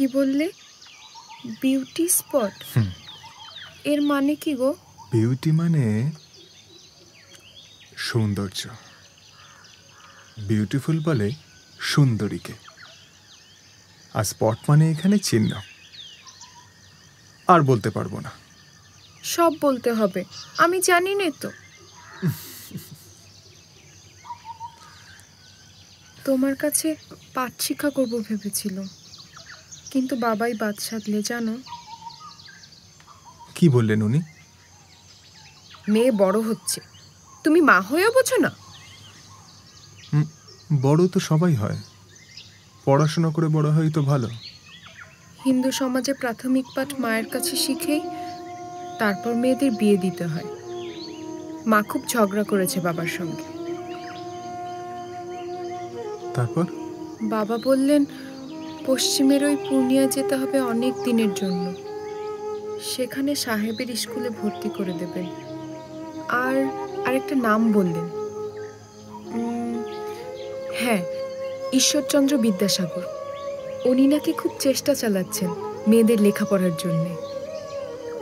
কি বললে? Beauty spot? এর মানে কি গো? বিউটি মানে সৌন্দর্য। বিউটিফুল বলে সুন্দরীকে, আর স্পট মানে এখানে চিহ্ন। আর বলতে পারবো না। সব বলতে হবে, আমি জানি না তো। তোমার কাছে পাঠ শিক্ষা করবো ভেবেছিলাম, কিন্তু বাবাই বাদ সাধলে জানো। কি বললেন উনি? মেয়ে বড় হচ্ছে, তুমি মা হয়েও বোঝো না? বড় তো সবাই হয়, পড়াশোনা করে বড় হয় তো ভালো। হিন্দু সমাজে প্রাথমিক পাঠ মায়ের কাছে শিখেই তারপর মেয়েদের বিয়ে দিতে হয়। মা খুব ঝগড়া করেছে বাবার সঙ্গে। তারপর বাবা বললেন পশ্চিমের ওই পূর্ণিয়া যেতে হবে অনেক দিনের জন্য, সেখানে সাহেবের স্কুলে ভর্তি করে দেবেন। আর আরেকটা নাম বললেন, হ্যাঁ, ঈশ্বরচন্দ্র বিদ্যাসাগর। উনি নাকি খুব চেষ্টা চালাচ্ছেন মেয়েদের লেখাপড়ার জন্যে,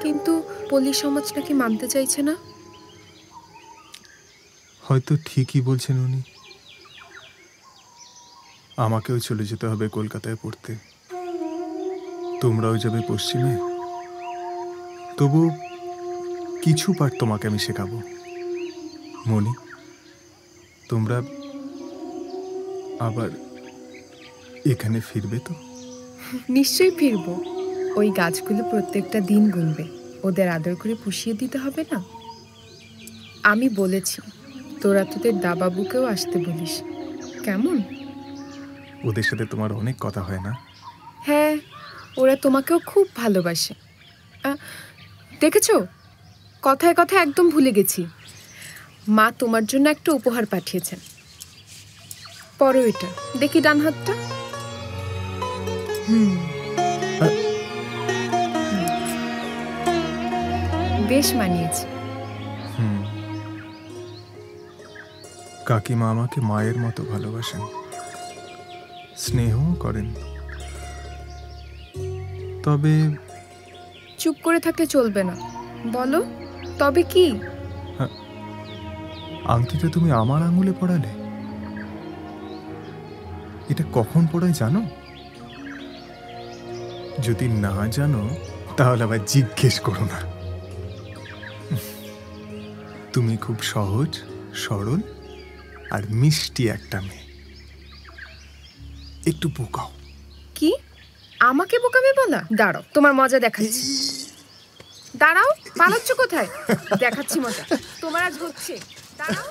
কিন্তু পল্লী সমাজ নাকি মানতে চাইছে না। হয়তো ঠিকই বলছেন উনি। আমাকেও চলে যেতে হবে কলকাতায় পড়তে, তোমরাও যাবে পশ্চিমে। তবু কিছু পাঠ তোমাকে আমি শেখাবো মনি। তোমরা আবার এখানে ফিরবে তো? নিশ্চয়ই ফিরবো। ওই গাছগুলো প্রত্যেকটা দিন গুনবে, ওদের আদর করে পুষিয়ে দিতে হবে না? আমি বলেছি তোরা তোদের দাবাবুকেও আসতে বলিস, কেমন? ওদের সাথে তোমার অনেক কথা হয় না? হ্যাঁ, ওরা তোমাকেও খুব ভালোবাসে। দেখেছো, কথায় কথায় একদম ভুলে গেছি। মা তোমার জন্য একটা উপহার পাঠিয়েছেন, পরো এটা। দেখি ডান হাতটা। বেশ মানিয়েছে। কাকিমা আমাকে মায়ের মতো ভালোবাসেন, স্নেহও করেন। তবে চুপ করে থাকলে চলবে না, বলো তবে কি? আংটিটা তুমি আমার আঙুলে পড়ালে, এটা কখন পড়ায় জানো? যদি না জানো তাহলে আবার জিজ্ঞেস করো না। তুমি খুব সহজ সরল আর মিষ্টি একটা মেয়ে, একটু বোকাও। কি আমাকে বোকাবে বলা? দাঁড়াও, তোমার মজা দেখাচ্ছি। দাঁড়াও, পালাচ্ছ কোথায়? দেখাচ্ছি মজা, তোমার আজ হচ্ছে। দাঁড়াও।